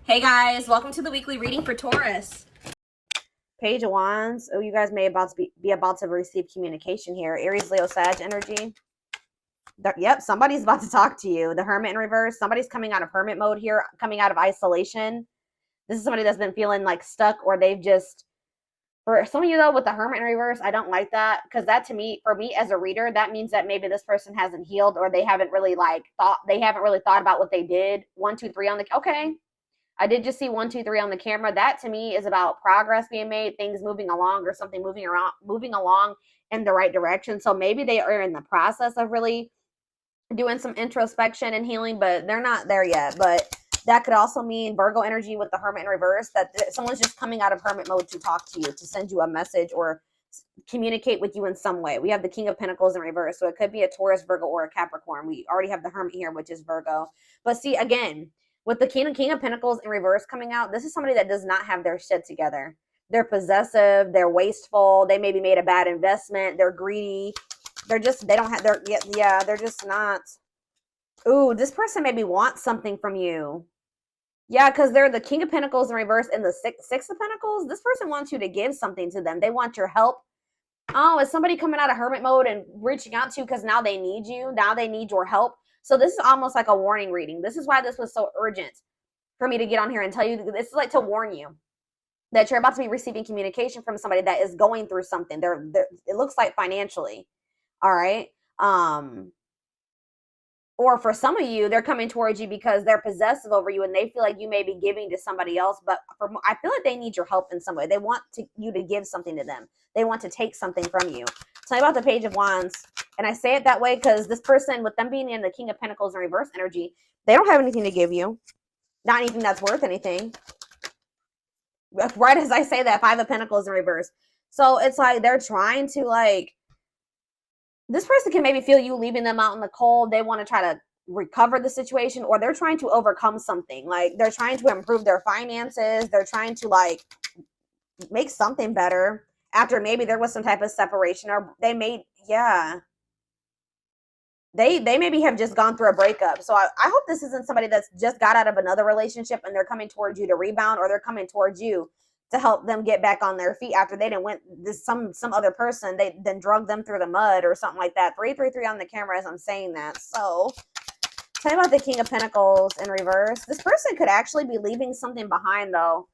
Hey guys, welcome to the weekly reading for Taurus. Page of Wands. Oh, you guys may be about to receive communication here. Aries, Leo, Sag energy. Yep, somebody's about to talk to you. The Hermit in reverse. Somebody's coming out of hermit mode here, coming out of isolation. This is somebody that's been feeling like stuck, or they've just, for some of you though, with the Hermit in reverse, I don't like that, because that, to me, for me as a reader, that means that maybe this person hasn't healed, or they haven't really thought about what they did. 1, 2, 3 on the, okay. I did just see 1, 2, 3 on the camera. That to me is about progress being made, things moving along, or something moving along in the right direction. So maybe they are in the process of really doing some introspection and healing, but they're not there yet. But that could also mean Virgo energy with the Hermit in reverse, that someone's just coming out of hermit mode to talk to you, to send you a message or communicate with you in some way. We have the King of Pentacles in reverse, so it could be a Taurus, Virgo, or a Capricorn. We already have the Hermit here, which is Virgo. But see, again, with the King of Pentacles in reverse coming out, this is somebody that does not have their shit together. They're possessive, they're wasteful, they maybe made a bad investment, they're greedy, they're just, they don't have their, yeah, they're just not. Ooh, this person maybe wants something from you. Yeah, because they're the King of Pentacles in reverse and the Six of Pentacles. This person wants you to give something to them. They want your help. Oh, is somebody coming out of hermit mode and reaching out to you because now they need you? Now they need your help. So this is almost like a warning reading. This is why this was so urgent for me to get on here and tell you. This is like to warn you that you're about to be receiving communication from somebody that is going through something. It looks like financially. All right. Or for some of you, they're coming towards you because they're possessive over you and they feel like you may be giving to somebody else. But I feel like they need your help in some way. They want you to give something to them. They want to take something from you. Tell me about the Page of Wands. And I say it that way because this person, with them being in the King of Pentacles in reverse energy, they don't have anything to give you. Not anything that's worth anything. Right as I say that, Five of Pentacles in reverse. So it's like they're trying to, like, this person can maybe feel you leaving them out in the cold. They want to try to recover the situation, or they're trying to overcome something. Like they're trying to improve their finances. They're trying to, like, make something better after maybe there was some type of separation, or they made, yeah. They maybe have just gone through a breakup. So I hope this isn't somebody that's just got out of another relationship and they're coming towards you to rebound, or they're coming towards you to help them get back on their feet after they didn't went this some other person, they then drug them through the mud or something like that. 333 on the camera as I'm saying that. So tell me about the King of Pentacles in reverse. This person could actually be leaving something behind though.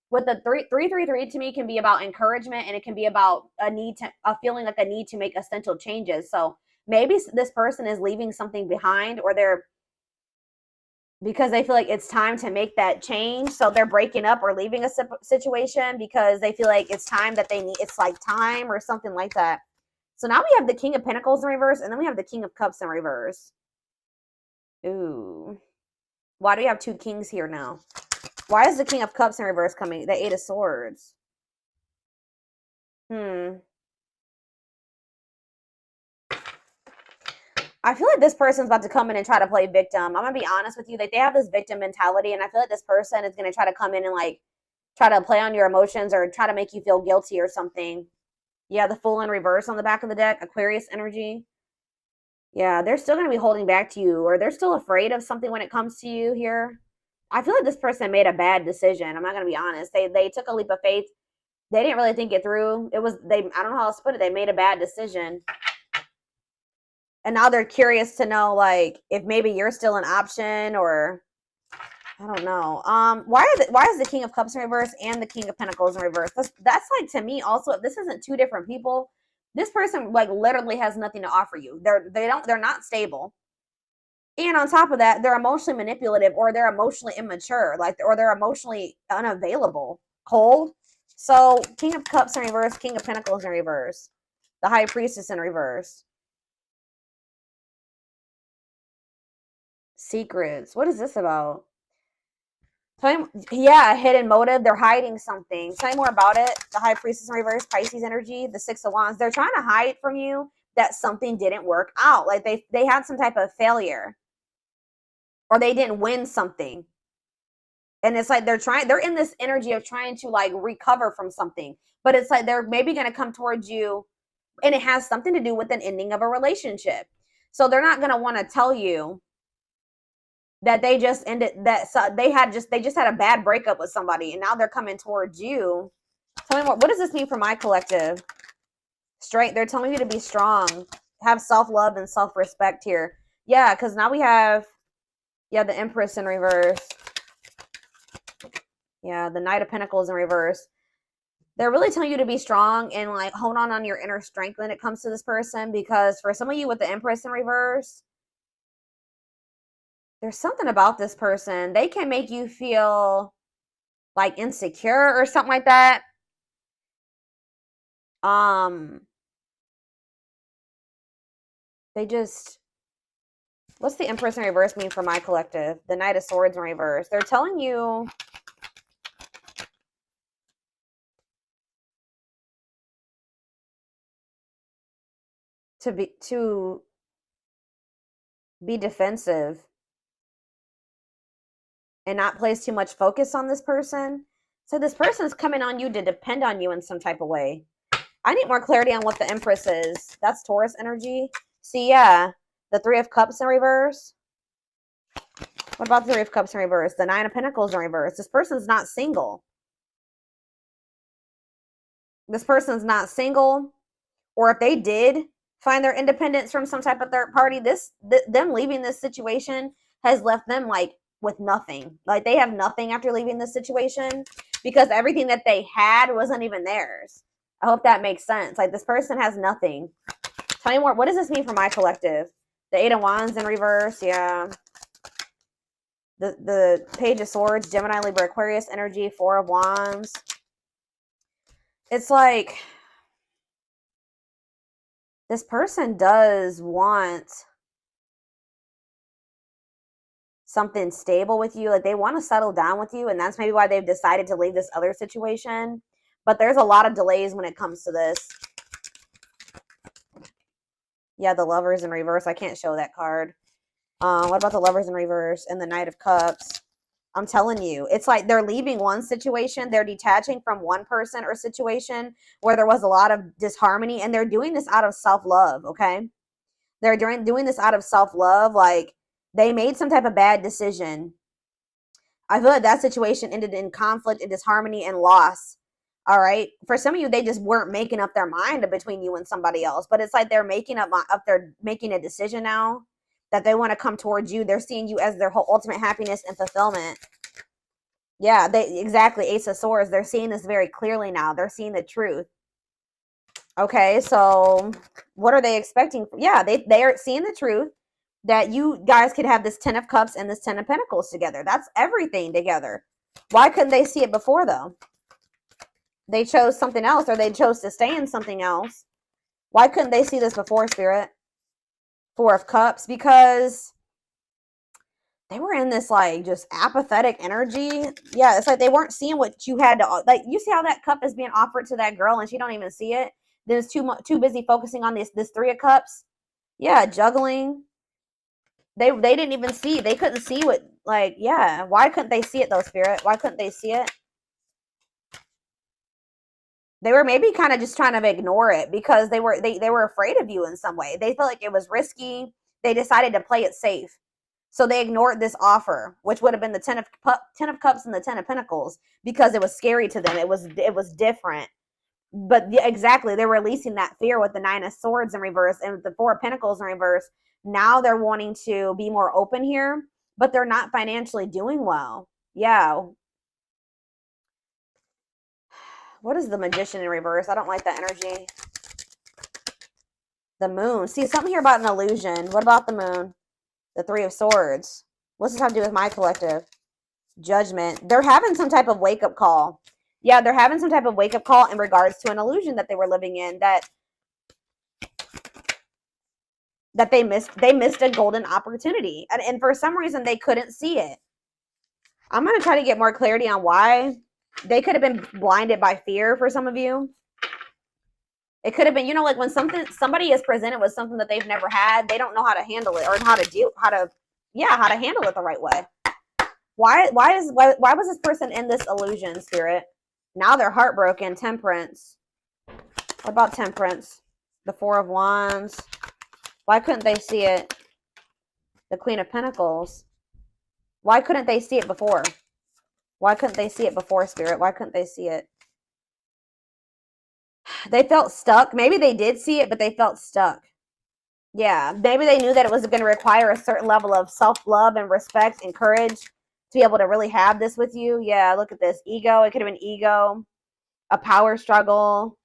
With the 333 to me can be about encouragement, and it can be about a feeling like a need to make essential changes. So maybe this person is leaving something behind, or they're, because they feel like it's time to make that change. So they're breaking up or leaving a situation because they feel like it's time that they need, it's like time or something like that. So now we have the King of Pentacles in reverse, and then we have the King of Cups in reverse. Ooh. Why do we have two kings here now? Why is the King of Cups in reverse coming? The Eight of Swords. I feel like this person's about to come in and try to play victim. I'm going to be honest with you. Like, they have this victim mentality, and I feel like this person is going to try to come in and, like, try to play on your emotions or try to make you feel guilty or something. Yeah, the Fool in reverse on the back of the deck. Aquarius energy. Yeah, they're still going to be holding back to you, or they're still afraid of something when it comes to you here. I feel like this person made a bad decision. I'm not going to be honest. They took a leap of faith. They didn't really think it through. I don't know how else to put it. They made a bad decision. And now they're curious to know, like, if maybe you're still an option, or I don't know. Why is the King of Cups in reverse and the King of Pentacles in reverse? That's like, to me also, if this isn't two different people, this person, like, literally has nothing to offer you. They're not stable. And on top of that, they're emotionally manipulative, or they're emotionally immature, like, or they're emotionally unavailable, cold. So King of Cups in reverse, King of Pentacles in reverse, the High Priestess in reverse. Secrets. What is this about? Yeah, a hidden motive. They're hiding something. Tell me more about it. The High Priestess in reverse, Pisces energy, the Six of Wands. They're trying to hide from you that something didn't work out. Like they had some type of failure, or they didn't win something. And it's like they're in this energy of trying to, like, recover from something. But it's like they're maybe going to come towards you, and it has something to do with an ending of a relationship. So they're not going to want to tell you that they just ended, that they just had a bad breakup with somebody, and now they're coming towards you. Tell me more. What does this mean for my collective? Straight, they're telling you to be strong, have self-love and self-respect here. Yeah, because now we have, yeah, the Empress in reverse. Yeah, the Knight of Pentacles in reverse. They're really telling you to be strong and like hold on your inner strength when it comes to this person, because for some of you with the Empress in reverse, there's something about this person. They can make you feel like insecure or something like that. They just, what's the Empress in reverse mean for my collective? The Knight of Swords in reverse. They're telling you to be defensive and not place too much focus on this person. So this person is coming on you to depend on you in some type of way. I need more clarity on what the Empress is. That's Taurus energy. See, yeah, the Three of Cups in reverse. What about the Three of Cups in reverse? The Nine of Pentacles in reverse. This person's not single. This person's not single. Or if they did find their independence from some type of third party, them leaving this situation has left them like with nothing. Like they have nothing after leaving this situation, because everything that they had wasn't even theirs. I hope that makes sense. Like this person has nothing. Tell me more. What does this mean for my collective? The Eight of Wands in reverse. Yeah. The Page of Swords, Gemini, Libra, Aquarius energy, Four of Wands. It's like this person does want something stable with you. Like they want to settle down with you, and that's maybe why they've decided to leave this other situation. But there's a lot of delays when it comes to this. Yeah, the Lovers in reverse. I can't show that card. What about the Lovers in reverse and the Knight of Cups? I'm telling you, it's like they're leaving one situation. They're detaching from one person or situation where there was a lot of disharmony, and they're doing this out of self-love, okay? They're doing this out of self-love. Like they made some type of bad decision. I feel like that situation ended in conflict and disharmony and loss. All right. For some of you, they just weren't making up their mind between you and somebody else. But it's like they're making they're making a decision now that they want to come towards you. They're seeing you as their whole ultimate happiness and fulfillment. Yeah, exactly. Ace of Swords. They're seeing this very clearly now. They're seeing the truth. Okay, so what are they expecting? Yeah, they are seeing the truth that you guys could have this Ten of Cups and this Ten of Pentacles together. That's everything together. Why couldn't they see it before, though? They chose something else, or they chose to stay in something else. Why couldn't they see this before, Spirit? Four of Cups, because they were in this like just apathetic energy. Yeah, it's like they weren't seeing what you had to, like, you see how that cup is being offered to that girl and she don't even see it. Then it's too busy focusing on this Three of Cups. Yeah, juggling. They didn't even see. They couldn't see what, like, yeah. Why couldn't they see it though, Spirit? Why couldn't they see it? They were maybe kind of just trying to ignore it because they were afraid of you in some way. They felt like it was risky. They decided to play it safe. So they ignored this offer, which would have been the Ten of Cups and the Ten of Pentacles, because it was scary to them. It was different. But exactly, they're releasing that fear with the Nine of Swords in reverse and the Four of Pentacles in reverse. Now they're wanting to be more open here, but they're not financially doing well. Yeah. What is the Magician in reverse? I don't like that energy. The Moon. See, something here about an illusion. What about the Moon? The Three of Swords. What's this have to do with my collective? Judgment. They're having some type of wake-up call. Yeah, they're having some type of wake-up call in regards to an illusion that they were living in, that they missed a golden opportunity. And for some reason, they couldn't see it. I'm going to try to get more clarity on why. They could have been blinded by fear for some of you. It could have been, like when somebody is presented with something that they've never had, they don't know how to handle it, or how to handle it the right way. Why was this person in this illusion, Spirit? Now they're heartbroken. Temperance. What about Temperance? The Four of Wands. Why couldn't they see it? The Queen of Pentacles. Why couldn't they see it before? Why couldn't they see it before, Spirit? Why couldn't they see it? They felt stuck. Maybe they did see it, but they felt stuck. Yeah, maybe they knew that it was going to require a certain level of self-love and respect and courage to be able to really have this with you. Yeah, look at this. Ego. It could have been ego, a power struggle.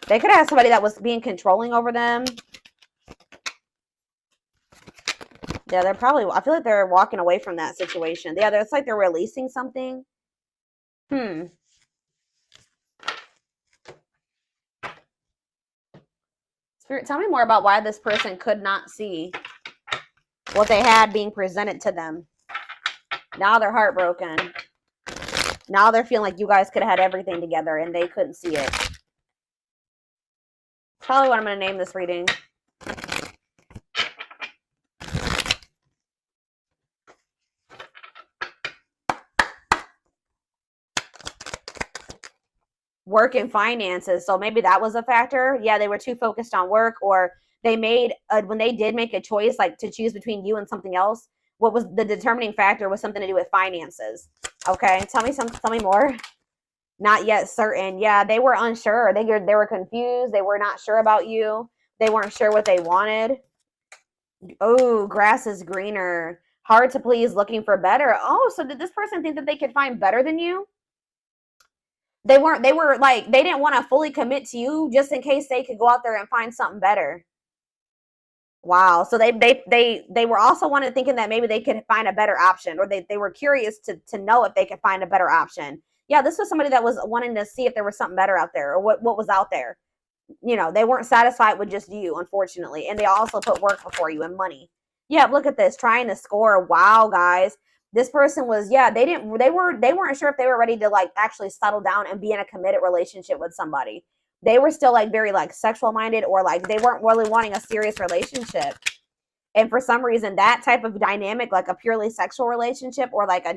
They could have had somebody that was being controlling over them. Yeah, they're probably, I feel like they're walking away from that situation. Yeah, it's like they're releasing something. Spirit, tell me more about why this person could not see what they had being presented to them. Now they're heartbroken. Now they're feeling like you guys could have had everything together and they couldn't see it. Probably what I'm going to name this reading. Work and finances. So maybe that was a factor. Yeah, they were too focused on work, or they made, when they did make a choice, like to choose between you and something else, what was the determining factor was something to do with finances. Okay, tell me more. Not yet certain. Yeah, they were unsure. They were confused. They were not sure about you. They weren't sure what they wanted. Oh, grass is greener. Hard to please, looking for better. Oh, so did this person think that they could find better than you? They were like, they didn't want to fully commit to you just in case they could go out there and find something better. Wow. So they were also thinking that maybe they could find a better option, or they were curious to know if they could find a better option. Yeah, this was somebody that was wanting to see if there was something better out there, or what was out there. You know, they weren't satisfied with just you, unfortunately. And they also put work before you and money. Yeah, look at this, trying to score. Wow, guys. This person was, yeah, they weren't sure if they were ready to like actually settle down and be in a committed relationship with somebody. They were still like very like sexual minded, or like they weren't really wanting a serious relationship. And for some reason, that type of dynamic, like a purely sexual relationship, or like a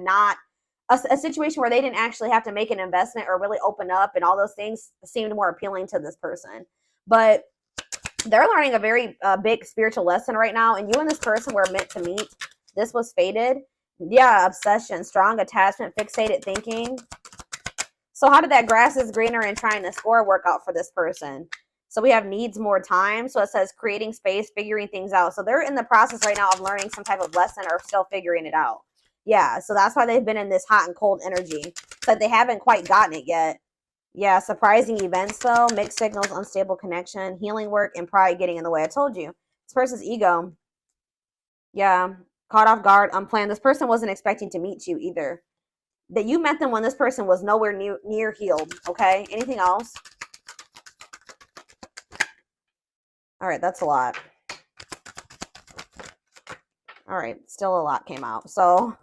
situation where they didn't actually have to make an investment or really open up and all those things, seemed more appealing to this person. But they're learning a very big spiritual lesson right now, and you and this person were meant to meet. This was fated. Yeah, obsession, strong attachment, fixated thinking. So how did that grass is greener and trying to score work out for this person? So we have needs more time. So it says creating space, figuring things out. So they're in the process right now of learning some type of lesson, or still figuring it out. Yeah, so that's why they've been in this hot and cold energy. But they haven't quite gotten it yet. Yeah, surprising events though, mixed signals, unstable connection, healing work, and pride getting in the way. I told you. This person's ego. Yeah, caught off guard, unplanned. This person wasn't expecting to meet you either. That you met them when this person was nowhere near healed. Okay, anything else? All right, that's a lot. All right, still a lot came out. So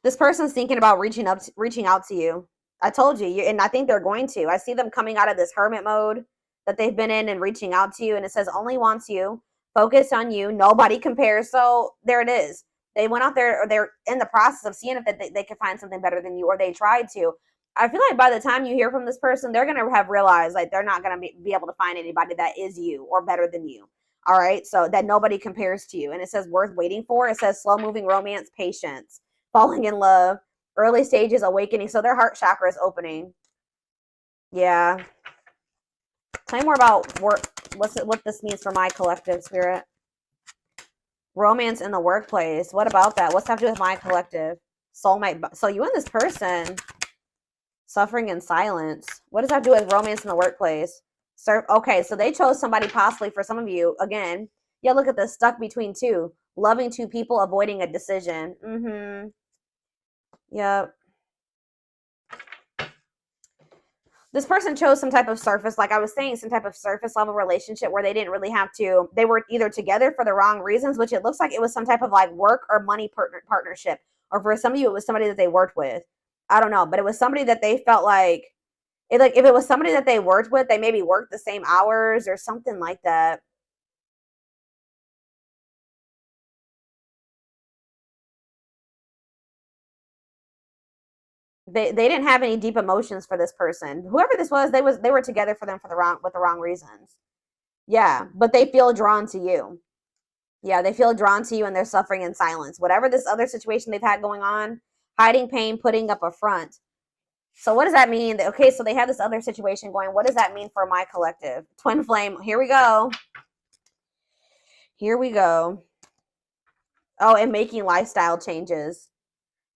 this person's thinking about reaching out to you. I told you, and I think they're going to. I see them coming out of this hermit mode that they've been in and reaching out to you. And it says only wants you, focus on you, nobody compares. So there it is. They went out there, or they're in the process of seeing if they could find something better than you, or they tried to. I feel like by the time you hear from this person, they're going to have realized like they're not going to be able to find anybody that is you or better than you. All right. So that nobody compares to you. And it says worth waiting for. It says slow moving romance, patience, falling in love, early stages, awakening. So their heart chakra is opening. Yeah. Tell me more about what this means for my collective, Spirit. Romance in the workplace. What about that? What's that have to do with my collective? Soulmate. So you and this person, suffering in silence. What does that do with romance in the workplace? Okay, so they chose somebody possibly for some of you. Again, yeah, look at this. Stuck between two. Loving two people, avoiding a decision. Mm-hmm. Yep. This person chose some type of surface, like I was saying, some type of surface level relationship where they didn't really have to, they were either together for the wrong reasons, which it looks like it was some type of like work or money partnership. Or for some of you, it was somebody that they worked with. I don't know, but it was somebody that they felt like if it was somebody that they worked with, they maybe worked the same hours or something like that. They didn't have any deep emotions for this person. Whoever this was, they were together with the wrong reasons. Yeah, but they feel drawn to you. Yeah, they feel drawn to you and they're suffering in silence. Whatever this other situation they've had going on, hiding pain, putting up a front. So what does that mean? Okay, so they have this other situation going. What does that mean for my collective? Twin flame. Here we go. Here we go. Oh, and making lifestyle changes.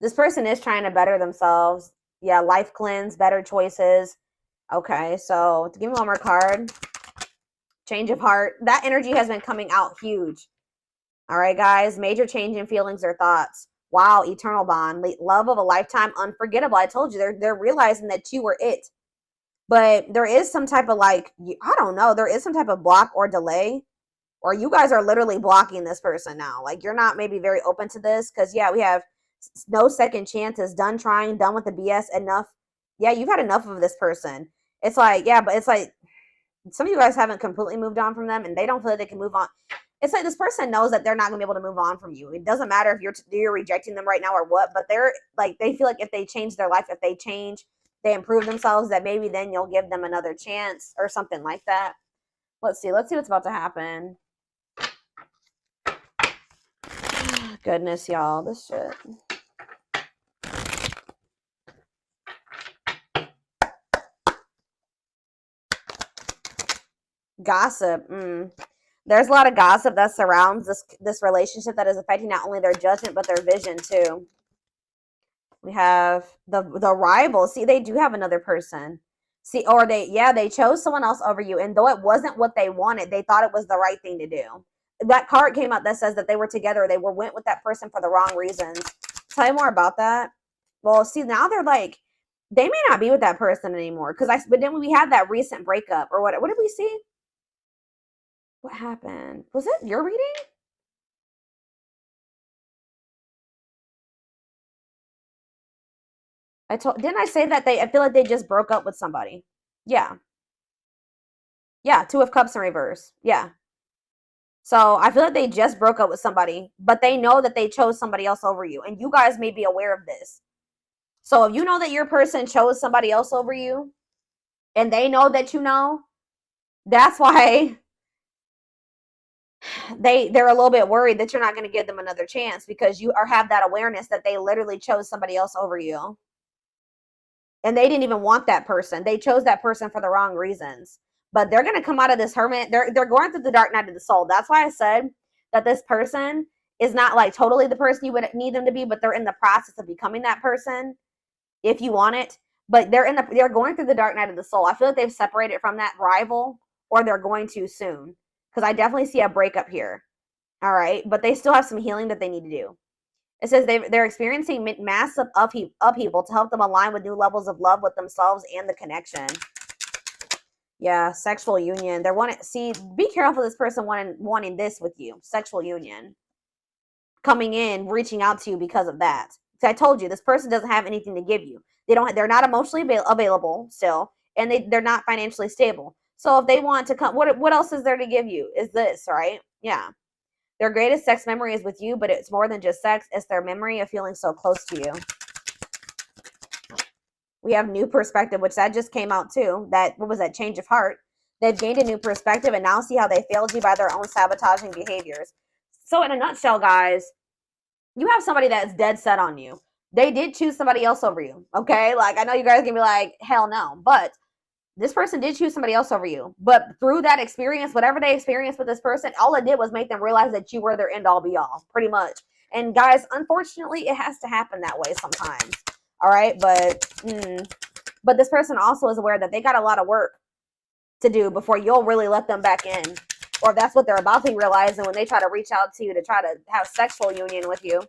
This person is trying to better themselves. Yeah, life cleanse, better choices. Okay, so give me one more card. Change of heart. That energy has been coming out huge. All right, guys. Major change in feelings or thoughts. Wow, eternal bond. Love of a lifetime, unforgettable. I told you, they're realizing that you were it. But there is some type of I don't know. There is some type of block or delay. Or you guys are literally blocking this person now. Like, you're not maybe very open to this. Because, yeah, we have no second chances. Done trying. Done with the BS. Enough. Yeah, you've had enough of this person. It's like, yeah, but it's like some of you guys haven't completely moved on from them. And they don't feel like they can move on. It's like this person knows that they're not going to be able to move on from you. It doesn't matter if you're rejecting them right now or what. But they're like, they feel like if they change their life, if they change, they improve themselves, that maybe then you'll give them another chance or something like that. Let's see what's about to happen. Goodness, y'all, this shit. Gossip. There's a lot of gossip that surrounds this relationship that is affecting not only their judgment but their vision too. We have the rival. See, they do have another person. See, or they chose someone else over you, and though it wasn't what they wanted, they thought it was the right thing to do. That card came out that says that they were together. They went with that person for the wrong reasons. Tell you more about that. Well, see, now they're like, they may not be with that person anymore. But then we had that recent breakup or what did we see? What happened? Was it your reading? Didn't I say that I feel like they just broke up with somebody? Yeah. Yeah, Two of Cups in reverse. Yeah. So I feel like they just broke up with somebody, but they know that they chose somebody else over you. And you guys may be aware of this. So if you know that your person chose somebody else over you, and they know that you know, that's why they're a little bit worried that you're not going to give them another chance, because you have that awareness that they literally chose somebody else over you. And they didn't even want that person. They chose that person for the wrong reasons. But they're going to come out of this hermit. They're going through the dark night of the soul. That's why I said that this person is not like totally the person you would need them to be, but they're in the process of becoming that person if you want it. But they're going through the dark night of the soul. I feel like they've separated from that rival, or they're going to soon, because I definitely see a breakup here. All right, but they still have some healing that they need to do. It says they're experiencing massive upheaval to help them align with new levels of love with themselves and the connection. Yeah, sexual union. Be careful this person wanting this with you. Sexual union. Coming in, reaching out to you because of that. So I told you, this person doesn't have anything to give you. They're not emotionally available still, and they're not financially stable. So if they want to come, what else is there to give you? Is this, right? Yeah. Their greatest sex memory is with you, but it's more than just sex. It's their memory of feeling so close to you. We have new perspective, which that just came out too. What was that? Change of heart. They've gained a new perspective and now see how they failed you by their own sabotaging behaviors. So in a nutshell, guys, you have somebody that's dead set on you. They did choose somebody else over you. Okay? Like, I know you guys can be like, hell no. But this person did choose somebody else over you. But through that experience, whatever they experienced with this person, all it did was make them realize that you were their end all be all, pretty much. And guys, unfortunately, it has to happen that way sometimes. All right? But this person also is aware that they got a lot of work to do before you'll really let them back in. Or if that's what they're about to realize, and when they try to reach out to you to try to have sexual union with you.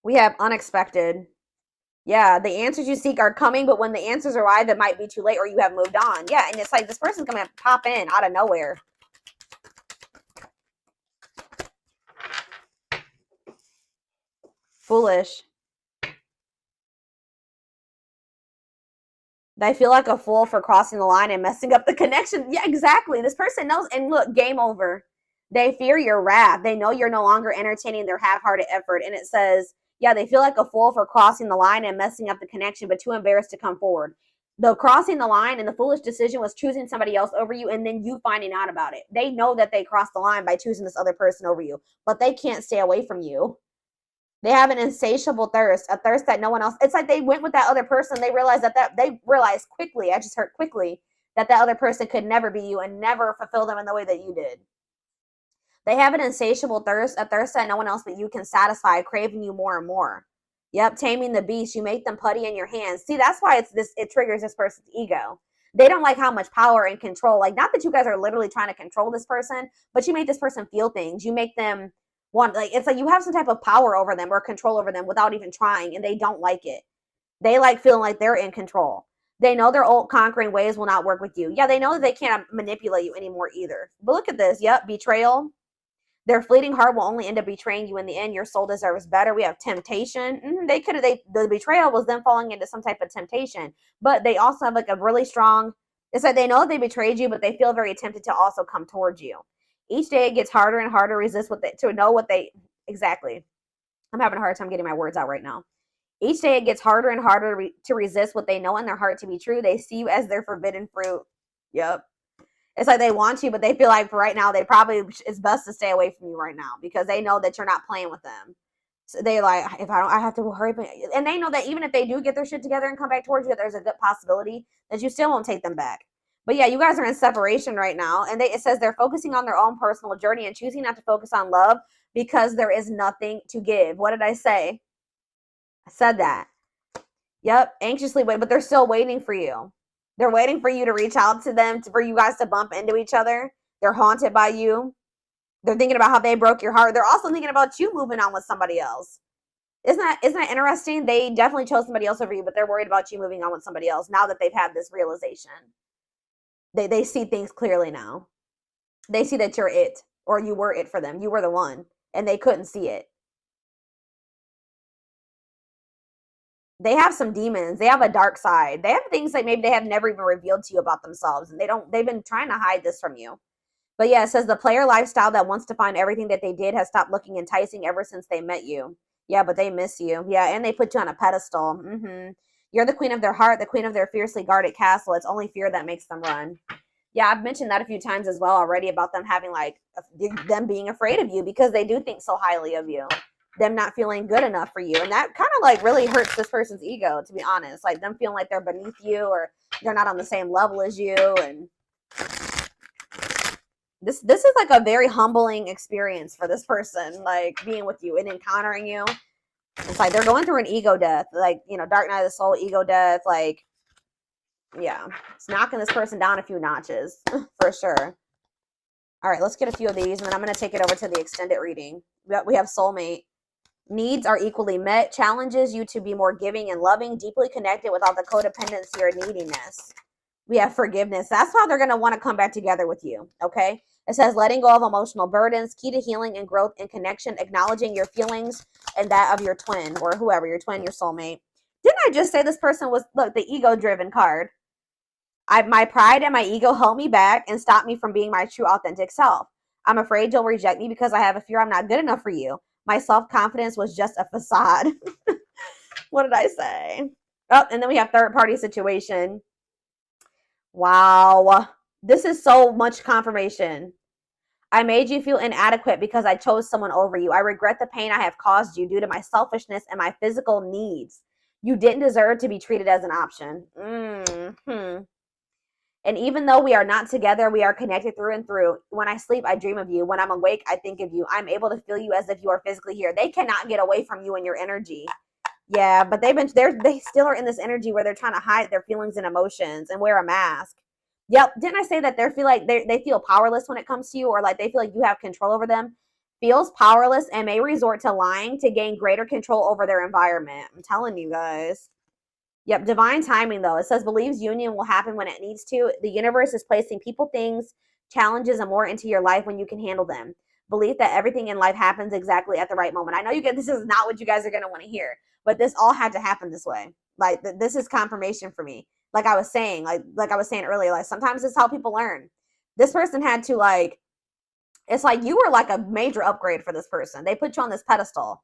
We have unexpected. Yeah, the answers you seek are coming, but when the answers arrive, it might be too late or you have moved on. Yeah, and it's like this person's going to pop in out of nowhere. Foolish. They feel like a fool for crossing the line and messing up the connection. Yeah, exactly. This person knows. And look, game over. They fear your wrath. They know you're no longer entertaining their half-hearted effort. And it says, yeah, they feel like a fool for crossing the line and messing up the connection, but too embarrassed to come forward. The crossing the line and the foolish decision was choosing somebody else over you and then you finding out about it. They know that they crossed the line by choosing this other person over you, but they can't stay away from you. They have an insatiable thirst, a thirst that no one else. It's like they went with that other person. They realized they realized quickly. I just heard quickly that other person could never be you and never fulfill them in the way that you did. They have an insatiable thirst, a thirst that no one else but you can satisfy, craving you more and more. Yep, taming the beast. You make them putty in your hands. See, that's why it triggers this person's ego. They don't like how much power and control. Like, not that you guys are literally trying to control this person, but you make this person feel things. You make them want, like, it's like you have some type of power over them or control over them without even trying, and they don't like it. They like feeling like they're in control. They know their old conquering ways will not work with you. Yeah, they know that they can't manipulate you anymore either. But look at this. Yep, betrayal. Their fleeting heart will only end up betraying you in the end. Your soul deserves better. We have temptation. The betrayal was them falling into some type of temptation. But they also have like a really strong, it's like they know that they betrayed you, but they feel very tempted to also come towards you. Each day it gets harder and harder to resist exactly. I'm having a hard time getting my words out right now. Each day it gets harder and harder to resist what they know in their heart to be true. They see you as their forbidden fruit. Yep. It's like they want you, but they feel like for right now, it's best to stay away from you right now because they know that you're not playing with them. So they're like, I have to hurry. And they know that even if they do get their shit together and come back towards you, there's a good possibility that you still won't take them back. But yeah, you guys are in separation right now. And it says they're focusing on their own personal journey and choosing not to focus on love because there is nothing to give. What did I say? I said that. Yep, anxiously wait, but they're still waiting for you. They're waiting for you to reach out to them, for you guys to bump into each other. They're haunted by you. They're thinking about how they broke your heart. They're also thinking about you moving on with somebody else. Isn't that interesting? They definitely chose somebody else over you, but they're worried about you moving on with somebody else now that they've had this realization. They see things clearly now. They see that you're it, or you were it for them. You were the one, and they couldn't see it. They have some demons. They have a dark side. They have things that maybe they have never even revealed to you about themselves. And they've been trying to hide this from you. But yeah, it says the player lifestyle that wants to find everything that they did has stopped looking enticing ever since they met you. Yeah, but they miss you. Yeah, and they put you on a pedestal. You're the queen of their heart, the queen of their fiercely guarded castle. It's only fear that makes them run. Yeah, I've mentioned that a few times as well already about them having them being afraid of you because they do think so highly of you. Them not feeling good enough for you. And that kind of really hurts this person's ego, to be honest. Like them feeling like they're beneath you or they're not on the same level as you. And this is like a very humbling experience for this person, like being with you and encountering you. It's like they're going through an ego death, like, dark night of the soul, ego death. Like, yeah, it's knocking this person down a few notches for sure. All right, let's get a few of these and then I'm going to take it over to the extended reading. We have soulmate. Needs are equally met, challenges you to be more giving and loving, deeply connected without the codependency or neediness. We have forgiveness. That's how they're going to want to come back together with you, okay? It says letting go of emotional burdens, key to healing and growth and connection, acknowledging your feelings and that of your twin or whoever, your twin, your soulmate. Didn't I just say this person was, look, the ego-driven card? My pride and my ego held me back and stopped me from being my true authentic self. I'm afraid you'll reject me because I have a fear I'm not good enough for you. My self-confidence was just a facade. What did I say? Oh, and then we have third-party situation. Wow. This is so much confirmation. I made you feel inadequate because I chose someone over you. I regret the pain I have caused you due to my selfishness and my physical needs. You didn't deserve to be treated as an option. And even though we are not together, we are connected through and through. When I sleep, I dream of you. When I'm awake, I think of you. I'm able to feel you as if you are physically here. They cannot get away from you and your energy. Yeah, but they still are in this energy where they're trying to hide their feelings and emotions and wear a mask. Yep. Didn't I say that they feel powerless when it comes to you, or like they feel like you have control over them? Feels powerless and may resort to lying to gain greater control over their environment. I'm telling you guys. Yep, divine timing, though. It says believes union will happen when it needs to. The universe is placing people, things, challenges, and more into your life when you can handle them. Belief that everything in life happens exactly at the right moment. I know this is not what you guys are going to want to hear, but this all had to happen this way. Like, this is confirmation for me. Like I was saying, like I was saying earlier, like sometimes it's how people learn. This person had to it's like you were like a major upgrade for this person. They put you on this pedestal.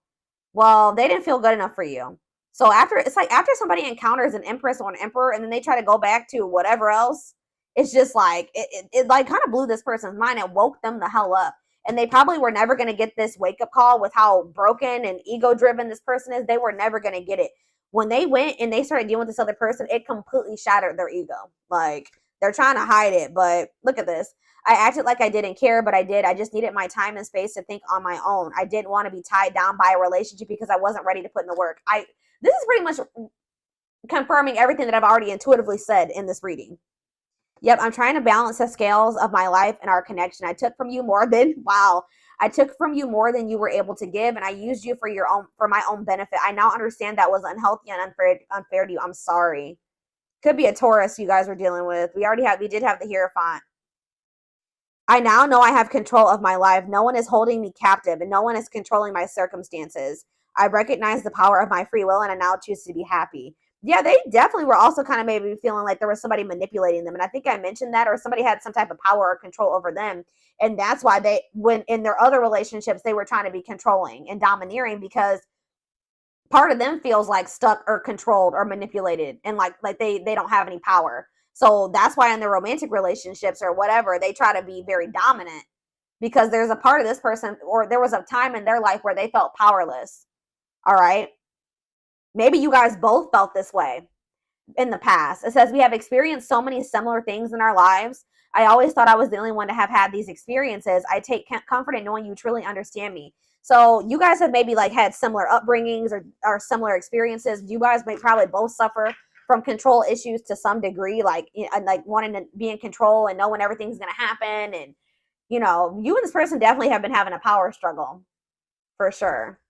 Well, they didn't feel good enough for you. So after, it's like after somebody encounters an empress or an emperor and then they try to go back to whatever else, it's just like, it like kind of blew this person's mind and woke them the hell up. And they probably were never going to get this wake up call with how broken and ego driven this person is. They were never going to get it. When they went and they started dealing with this other person, it completely shattered their ego. Like, they're trying to hide it, but look at this. I acted like I didn't care, but I did. I just needed my time and space to think on my own. I didn't want to be tied down by a relationship because I wasn't ready to put in the work. This is pretty much confirming everything that I've already intuitively said in this reading. Yep, I'm trying to balance the scales of my life and our connection. I took from you more than, wow, I took from you more than you were able to give, and I used you for my own benefit. I now understand that was unhealthy and unfair to you. I'm sorry. Could be a Taurus you guys were dealing with. We did have the Hierophant. I now know I have control of my life. No one is holding me captive, and no one is controlling my circumstances. I recognize the power of my free will, and I now choose to be happy. Yeah, they definitely were also kind of maybe feeling like there was somebody manipulating them. And I think I mentioned that, or somebody had some type of power or control over them. And that's why when in their other relationships, they were trying to be controlling and domineering, because part of them feels like stuck or controlled or manipulated, and like they don't have any power. So that's why in their romantic relationships or whatever, they try to be very dominant, because there's a part of this person, or there was a time in their life where they felt powerless. All right. Maybe you guys both felt this way in the past. It says we have experienced so many similar things in our lives. I always thought I was the only one to have had these experiences. I take comfort in knowing you truly understand me. So you guys have maybe like had similar upbringings or similar experiences. You guys may probably both suffer from control issues to some degree, like wanting to be in control and knowing everything's going to happen. And, you and this person definitely have been having a power struggle for sure.